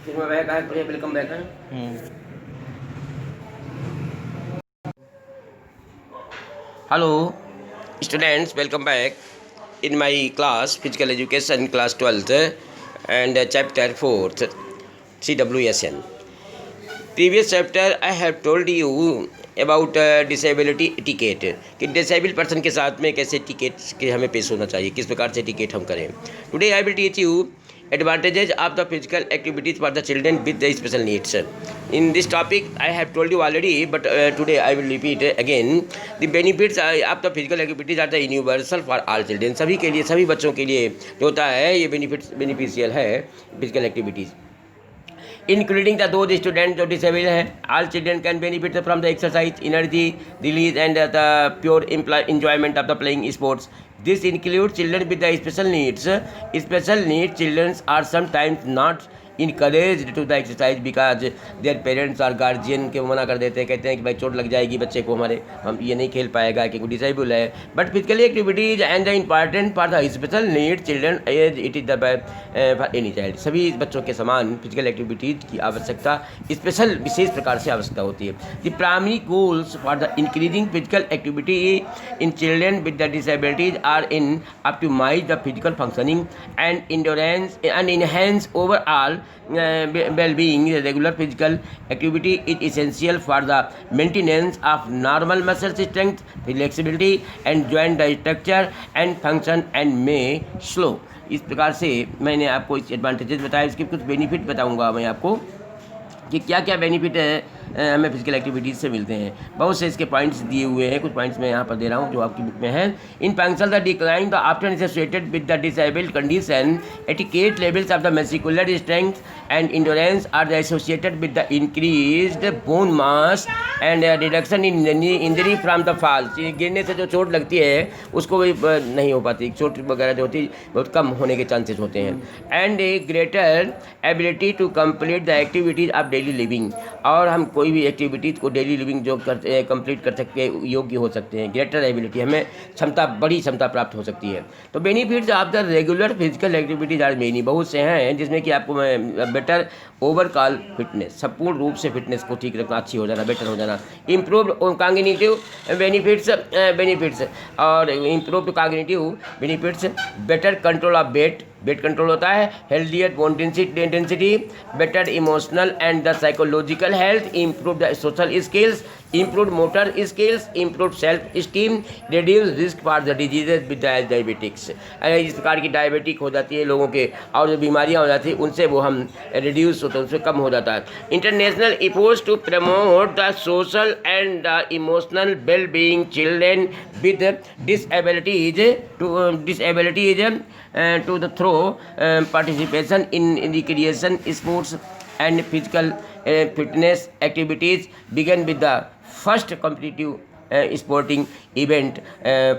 फिर मैं बैक आया, वेलकम बैक है। Hello students, welcome back in my class physical education class 12th and chapter 4th CWSN. Previous chapter I have told you about disability etiquette कि disable person के साथ में कैसे ticket के हमें पेश होना चाहिए, किस प्रकार से टिकेट हम करें. Today I will teach you advantages of the physical activities for the children with the special needs. In this topic I have told you already, but today I will repeat again. The benefits of the physical activities are the universal for all children. सभी के लिए, सभी बच्चों के लिए जो होता है ये बेनिफिशियल है physical activities, including the those students जो disabled हैं. All children can benefit from the exercise, energy release and the pure enjoyment of the playing sports. This includes children with the special needs. Special needs children are sometimes not encouraged to the exercise because their parents or guardian के मना कर देते हैं, कहते हैं कि भाई चोट लग जाएगी बच्चे को, हमारे हम ये नहीं खेल पाएगा क्योंकि डिसेबल है. But physically activities and the important for the special need children as it is the for any child. सभी बच्चों के समान फिजिकल एक्टिविटीज की आवश्यकता स्पेशल विशेष प्रकार से आवश्यकता होती है. The primary goals for the increasing physical activity in children with the disabilities are in optimize the physical functioning and endurance and enhance overall well-being. Regular physical activity is essential for the maintenance of normal muscle strength, flexibility and joint structure and function and may slow. इस प्रकार से मैंने आपको इस advantages बताया, इसके कुछ benefit बताऊंगा मैं आपको कि क्या क्या बेनिफिट है हमें फिजिकल एक्टिविटीज़ से मिलते हैं. बहुत से इसके पॉइंट्स दिए हुए हैं, कुछ पॉइंट्स मैं यहाँ पर दे रहा हूँ जो आपकी बुक में है. In function the decline the after associated with the disabled condition adequate levels of the muscular strength and endurance are the associated with the increased bone mass and reduction in injury from the fall. गिरने से जो चोट लगती है उसको भी नहीं हो पाती, चोट वगैरह जो होती है बहुत कम होने के चांसेस होते हैं. And a greater ability to complete the activities of daily living. और हम कोई भी एक्टिविटीज़ को डेली लिविंग जो करते हैं कंप्लीट कर सकते हैं, योग्य हो सकते हैं. ग्रेटर एबिलिटी, हमें क्षमता, बड़ी क्षमता प्राप्त हो सकती है. तो benefits of the regular physical activities are many, बहुत से हैं जिसमें कि आपको बेटर ओवरऑल फिटनेस, संपूर्ण रूप से फिटनेस को ठीक रखना, अच्छी हो जाना, बेटर हो जाना. इम्प्रूव्ड कॉग्निटिव बेनिफिट्स और improved cognitive benefits, better control of weight control होता है, healthier bone density, better emotional and the psychological health, improve the social skills, improve motor skills, improve self esteem, reduce risk for the diseases with diabetics. इस प्रकार की diabetic हो जाती है लोगों के और जो बीमारियां हो जाती हैं उनसे वो हम रिड्यूस होते हैं, उससे कम हो जाता है. International efforts to promote the social and the emotional well being children with disabilities to the through participation in recreation sports and physical fitness activities began with the first competitive sporting event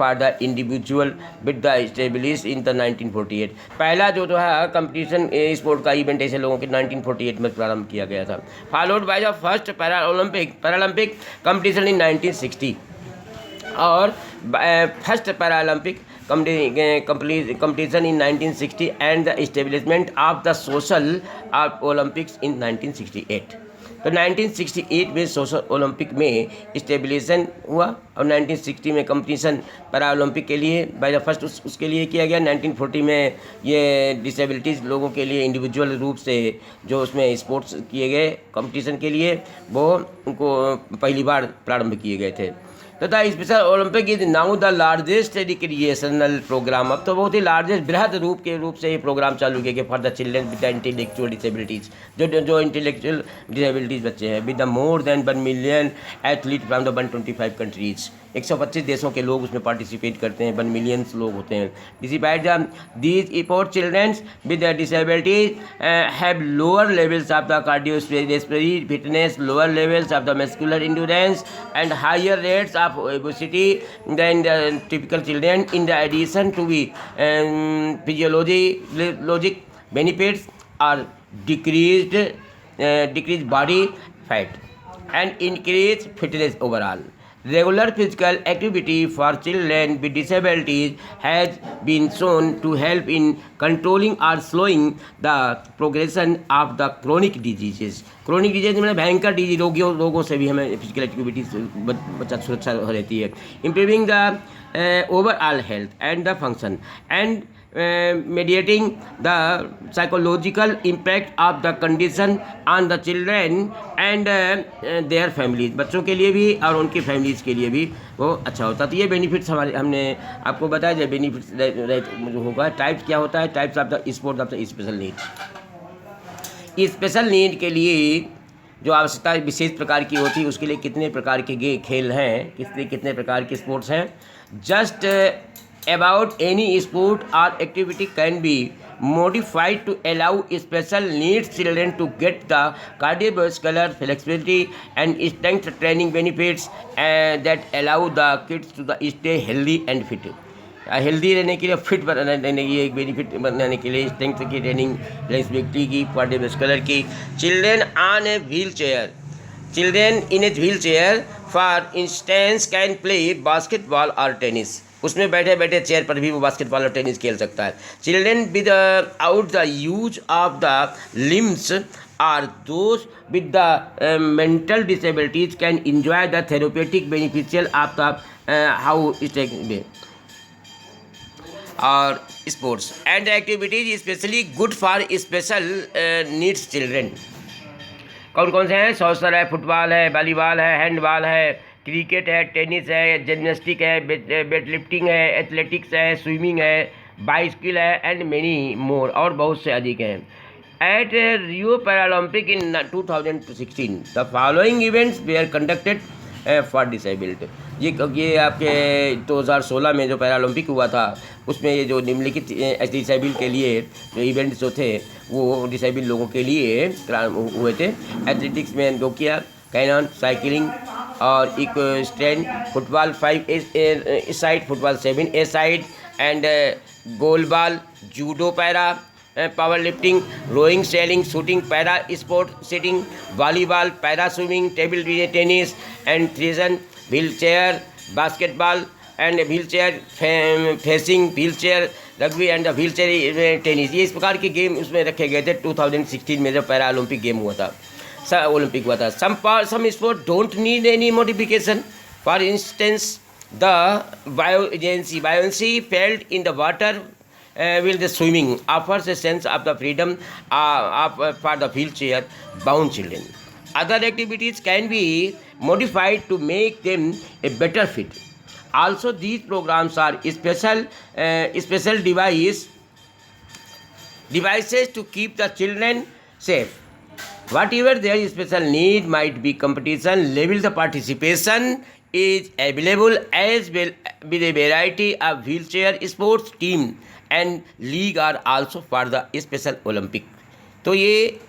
for the individual with the established in the 1948. पहला जो है competition sport का event ऐसे लोगों के 1948 में प्रारंभ किया गया था. Followed by the first Paralympic competition in 1960 और first Paralympic competition in 1960 and the establishment of the social Olympics in 1968. तो 1968 में सोशल ओलंपिक में स्टेबलेशन हुआ और 1960 में कंपटीशन पैरा ओलंपिक के लिए बाय द फर्स्ट उसके लिए किया गया. 1940 में ये डिसेबिलिटीज़ लोगों के लिए इंडिविजुअल रूप से जो उसमें स्पोर्ट्स किए गए कंपटीशन के लिए, वो उनको पहली बार प्रारंभ किए गए थे. तथा special Olympic is now the largest recreational program. अब तो बहुत ही लार्जेस्ट बृहद रूप से ये प्रोग्राम चालू किया गया for the children with the intellectual disabilities, जो इंटेलेक्चुअल डिसेबिलिटीज़ बच्चे हैं, with the more than 1 million athlete from the 125 countries. 125 देशों के लोग उसमें पार्टिसिपेट करते हैं, 1 मिलियन लोग होते हैं. Despite these effort children with disabilities have lower levels of the cardiorespiratory fitness, lower levels of the muscular endurance and higher rates of obesity than the typical children. In the addition to the physiologic benefits are decreased body fat and increased fitness overall. Regular physical activity for children with disabilities has been shown to help in controlling or slowing the progression of the chronic diseases. Chronic disease मतलब भयंकर disease रोगों से भी हमें physical activity बच्चा सुरक्षा रहती है. Improving the overall health and the function and mediating the psychological impact of the condition on the children and their families. बच्चों के लिए भी और उनकी फैमिलीज के लिए भी वो अच्छा होता है. तो ये बेनिफिट्स हमारे हमने आपको बताया. जो बेनिफिट्स होगा, टाइप्स क्या होता है, types of the sport of the special need. Special need के लिए जो आवश्यकता विशेष प्रकार की होती है, उसके लिए कितने प्रकार के खेल हैं, कितने प्रकार के स्पोर्ट्स हैं. Just about any sport or activity can be modified to allow special needs children to get the cardiovascular flexibility and strength training benefits that allow the kids to stay healthy and fit. Healthy रहने के लिए, fit रहने की एक benefit बनाने के लिए strength की ट्रेनिंग, फ्लेक्सिबिलिटी की, कार्डियोवास्कुलर की. Children on a wheel chair, children in a wheel chair for instance can play basketball और टेनिस. उसमें बैठे बैठे चेयर पर भी वो बास्केटबॉल और टेनिस खेल सकता है. Children without the use of the limbs are those with the mental disabilities can enjoy the therapeutic beneficial of the how it और sports and activities specially good for special needs children. कौन कौन से हैं? Soccer है, football है, volleyball है, handball है, cricket है, टेनिस है, जिम्नास्टिक है, वेट लिफ्टिंग है, एथलेटिक्स है, स्विमिंग है, बाइसिकल है एंड मेनी मोर, और बहुत से अधिक हैं. At Rio Paralympic in 2016 the following events were conducted for disabled. ये आपके 2016 में जो पैरालंपिक हुआ था, उसमें ये जो निम्नलिखित डिसेबल के लिए जो इवेंट्स जो थे वो डिसेबल लोगों के लिए हुए थे. एथलेटिक्स में जो किया, कैनन, साइकिलिंग और equestrian, football 5 a side, football 7 a side and goalball, judo, para, powerlifting, rowing, sailing, shooting, para sport, sitting, volleyball, para swimming, table tennis and triathlon, wheelchair, basketball and wheelchair fencing, wheelchair rugby and wheelchair tennis. ये इस प्रकार के game उसमें रखे गए थे 2016 में जब पैरा ओलंपिक गेम हुआ था, ओलंपिक हुआ था. some sport don't need any modification. For instance, the buoyancy felt in the water while the swimming offers a sense of the freedom for the wheelchair bound children. Other activities can be modified to make them a better fit. Also, these programs are special devices to keep the children safe. Whatever their special need might be, competition level the participation is available as well with a variety of wheelchair sports team and league are also for the special Olympic. तो ये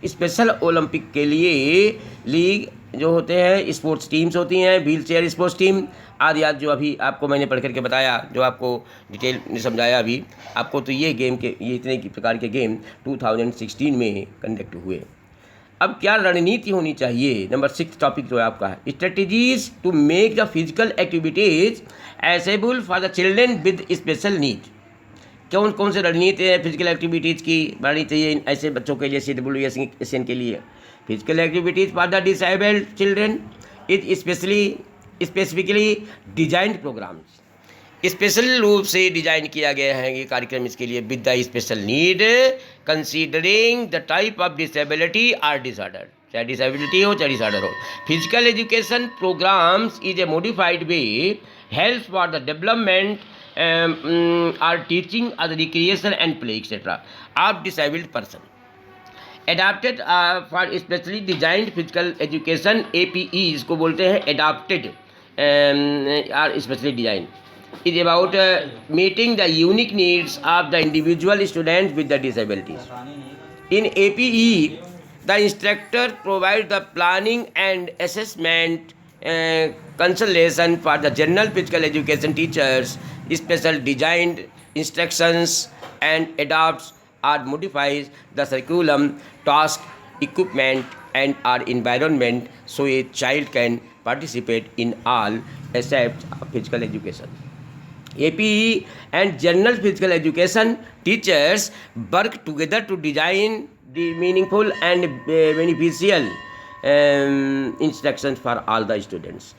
special Olympic के लिए league जो होते हैं, sports teams होती हैं, wheel chair sports team आदि आदि, जो अभी आपको मैंने पढ़ करके बताया, जो आपको डिटेल में समझाया अभी आपको. तो ये इतने प्रकार के गेम 2016 में कंडक्ट हुए. अब क्या रणनीति होनी चाहिए? नंबर 6 टॉपिक जो है आपका है strategies to make the physical activities accessible for the children with special need. कौन कौन से रणनीति है फिजिकल एक्टिविटीज़ की बनानी चाहिए ऐसे बच्चों के लिए, CWSN के लिए? Physical activities for the disabled children is specifically designed programs. Special रूप से डिजाइन किया गया है ये कार्यक्रम इसके लिए with the special need considering the type of disability और डिसऑर्डर, चाहे डिसेबिलिटी हो चाहे डिसऑर्डर हो. Physical education programs is a modified way help for the development or teaching or the recreation and play etc. of disabled person. Adapted for specially designed physical education, APEs को बोलते हैं adapted or specially designed. Is about meeting the unique needs of the individual students with the disabilities. In APE, the instructor provides the planning and assessment consultation for the general physical education teachers. Special designed instructions and adapts or modifies the curriculum, task, equipment and our environment so a child can participate in all aspects of physical education. APE and general physical education teachers work together to design the meaningful and beneficial instructions for all the students.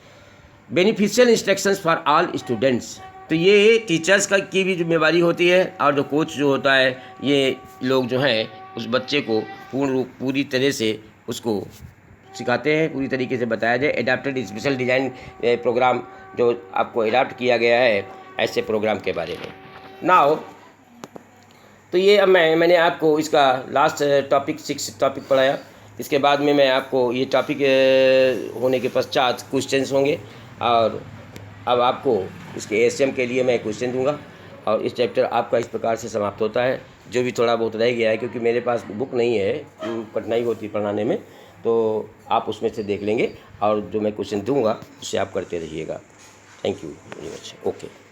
Beneficial instructions for all students, तो ये teachers का की भी जिम्मेवारी होती है, और जो कोच जो होता है ये लोग जो हैं उस बच्चे को पूरी तरह से उसको सिखाते हैं, पूरी तरीके से बताया जाए। एडाप्टेड स्पेशल डिज़ाइन प्रोग्राम जो आपको एडाप्ट किया गया है ऐसे प्रोग्राम के बारे में। नाउ तो ये अब मैंने आपको इसका लास्ट टॉपिक 6 टॉपिक पढ़ाया। इसके बाद में मैं आपको ये टॉपिक होने के पश्चात क्वेश्चंस होंगे, और अब आपको इसके एसएम के लिए मैं क्वेश्चन दूंगा, और इस चैप्टर आपका इस प्रकार से समाप्त होता है। जो भी थोड़ा बहुत रह गया है, क्योंकि मेरे पास बुक नहीं है, कठिनाई होती पढ़ाने में, तो आप उसमें से देख लेंगे, और जो मैं क्वेश्चन दूंगा उससे आप करते रहिएगा। Thank you very much. Okay.